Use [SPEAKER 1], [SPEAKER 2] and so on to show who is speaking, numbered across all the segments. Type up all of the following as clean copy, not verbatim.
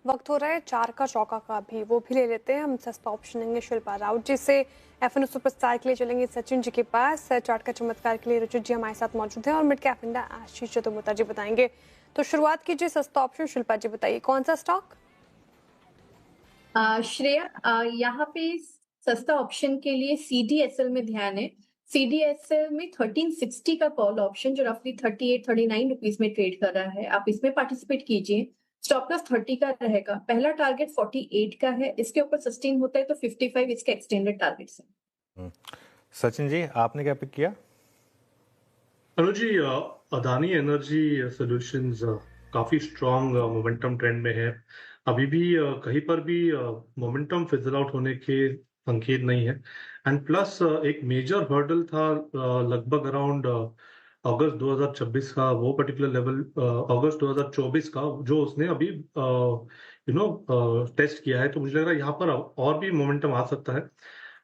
[SPEAKER 1] वक्त हो रहा है चार का चौका का भी, वो भी ले लेते हैं। हम सस्ता ऑप्शन लेंगे शिल्पा राउत जी से। एफएनओ सुपरस्टार के लिए चलेंगे सचिन जी के पास। चार्ट का चमत्कार के लिए रुचित जी हमारे साथ मौजूद हैं और mid cap India Ashish Chaturvedi ji बताएंगे। तो शुरुआत कीजिए सस्ता ऑप्शन। शिल्पा जी बताइए कौन सा स्टॉक?
[SPEAKER 2] श्रेया, यहाँ पे सस्ता ऑप्शन के लिए CDSL में ध्यान है। CDSL में 1360 का कॉल ऑप्शन जो रफली 38-39 रुपीज में ट्रेड कर रहा है, आप इसमें पार्टिसिपेट कीजिए। स्टॉप लॉस 30 का रहेगा। पहला टारगेट 48 का है, इसके ऊपर सस्टेन होता है तो 55 इसका एक्सटेंडेड टारगेट है।
[SPEAKER 3] सचिन जी, आपने क्या पिक किया?
[SPEAKER 4] अनुज जी, अदानी एनर्जी सॉल्यूशंस काफी स्ट्रॉन्ग मोमेंटम ट्रेंड में है। अभी भी कहीं पर भी मोमेंटम फिजल आउट होने के संकेत नहीं है। एंड प्लस एक मेजर हर्डल था लगभग अराउंड अगस्त 2026 का, वो पर्टिकुलर लेवल अगस्त 2024 का, जो उसने अभी टेस्ट किया है। तो मुझे लग रहा है यहाँ पर और भी मोमेंटम आ सकता है।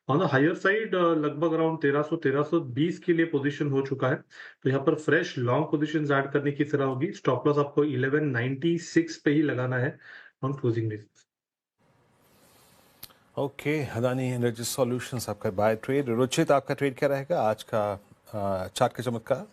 [SPEAKER 4] ऑन द हायर साइड लगभग अराउंड 1300-1320 के लिए पोजीशन हो चुका है। तो यहाँ पर फ्रेश लॉन्ग पोजीशंस ऐड करने की तरह होगी। स्टॉप लॉस आपको 1196 पे ही लगाना है on closing basis.
[SPEAKER 3] Okay, Adani energy solutions आपका बाय ट्रेड। रुचित, आपका ट्रेड क्या रहेगा आज का चार्ट का चमत्कार?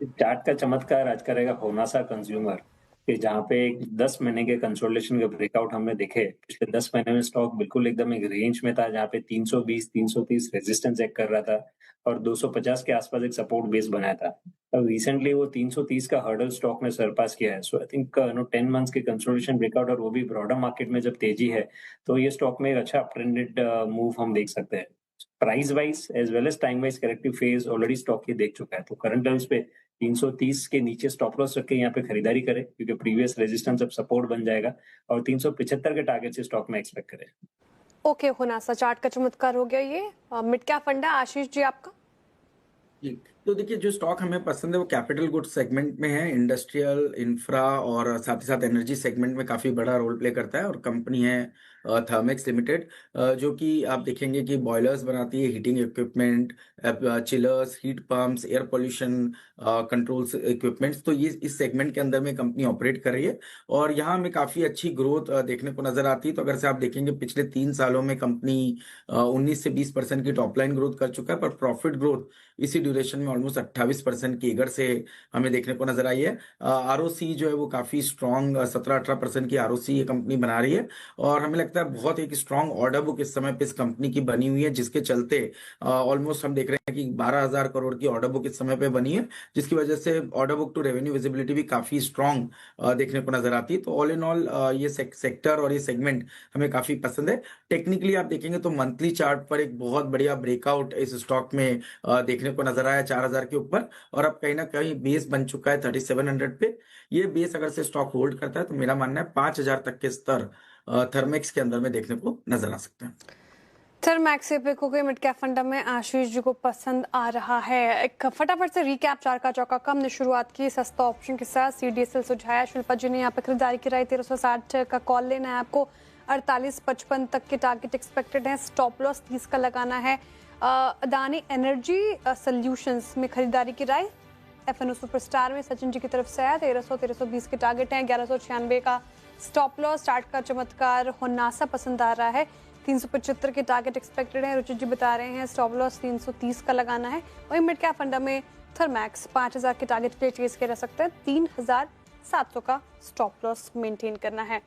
[SPEAKER 5] चार्ट का चमत्कार आज करेगा होनासा कंज्यूमर, कि जहाँ पे 10 महीने के कंसोलिडेशन के ब्रेकआउट हमने देखे। पिछले 10 महीने में स्टॉक बिल्कुल एकदम एक रेंज में था, जहाँ पे 320-330 रेजिस्टेंस चेक कर रहा था और 250 के आसपास एक सपोर्ट बेस बनाया था। अब रिसेंटली वो 330 का हर्डल स्टॉक में सरपास किया है। सो आई थिंक 10 मंथ्स के कंसोलिडेशन ब्रेकआउट और वो भी ब्रॉडर मार्केट में जब तेजी है, तो ये स्टॉक में एक अच्छा अपट्रेंडेड मूव हम देख सकते हैं। Price wise as well as time wise corrective phase already stock ये देख चुका है। तो करंट लेवल्स पे 330 के नीचे स्टॉप लॉस रख के यहाँ पे खरीदारी करें, क्योंकि प्रीवियस रेजिस्टेंस अब सपोर्ट बन जाएगा और 375 के टारगेट से स्टॉक में एक्सपेक्ट करें।
[SPEAKER 1] ओके, होनासा चार्ट का चमत्कार हो गया ये। मिड कैप फंड है। आशीष जी आपका?
[SPEAKER 6] जी, तो देखिए जो स्टॉक हमें पसंद है वो कैपिटल गुड्स सेगमेंट में है। इंडस्ट्रियल, इंफ्रा और साथ ही साथ एनर्जी सेगमेंट में काफ़ी बड़ा रोल प्ले करता है। और कंपनी है थर्मेक्स लिमिटेड, जो कि आप देखेंगे कि बॉयलर्स बनाती है, heating equipment, chillers, heat pumps, air pollution controls equipments. तो ये इस सेगमेंट के अंदर में कंपनी ऑपरेट कर रही है और यहाँ हमें काफ़ी अच्छी ग्रोथ देखने को नजर आती है। तो अगर से आप देखेंगे पिछले 3 सालों में कंपनी 19 से 20% की टॉप लाइन ग्रोथ कर चुका है, पर प्रॉफिट ग्रोथ इसी ड्यूरेशन में ऑलमोस्ट 28% की इगर से हमें देखने को नजर आई है। आरओसी जो है वो काफी स्ट्रॉन्ग 17-18% की आरओसी ये कंपनी बना रही है और हमें लगता है बहुत एक स्ट्रॉन्ग ऑर्डर बुक इस समय पे इस कंपनी की बनी हुई है, जिसके चलते ऑलमोस्ट हम देख रहे हैं कि 12,000 करोड़ की ऑर्डर बुक इस समय पे बनी है, जिसकी वजह से order book to revenue visibility भी काफी स्ट्रॉन्ग देखने को नजर आती है। तो ऑल इन ऑल ये सेक्टर और ये सेगमेंट हमें काफी पसंद है। टेक्निकली आप देखेंगे तो मंथली चार्ट पर एक बहुत बढ़िया ब्रेकआउट इस स्टॉक में देखने को नजर आया 4,000 के ऊपर और अब कहीं ना कहीं बेस बन चुका है 3700 पे। ये बेस अगर से स्टॉक होल्ड करता है तो मेरा मानना है 5,000 तक के स्तर थर्मेक्स के अंदर में देखने को नजर आ सकते हैं।
[SPEAKER 1] थर्मैक्स से पिक हो गए मिड कैप फंडा में। आशीष जी को पसंद आ रहा है। एक फटाफट से रिकैप चार का चौका का हमने शुरुआत की सस्ता ऑप्शन के साथ। CDSL सुझाया शिल्पा जी ने, यहाँ पे खरीदारी कराई। 1360 का कॉल लेना है आपको। 48-55 तक के टारगेट एक्सपेक्टेड है। स्टॉप लॉस 30 का लगाना है। अदानी एनर्जी सॉल्यूशंस में खरीदारी की राय। एफएनओ सुपरस्टार में सचिन जी की तरफ से आया। 1300-1320 के टारगेट हैं। 1196 का स्टॉप लॉस। चार्ट का चमत्कार होनासा पसंद आ रहा है। 375 के टारगेट एक्सपेक्टेड है। रुचित जी बता रहे हैं स्टॉप लॉस 330 का लगाना है। वहीं मिड कैप फंडा में थर्मैक्स 5,000 के टारगेट पे चेज किया जा सकता है। 3,700 का स्टॉप लॉस मेंटेन करना है।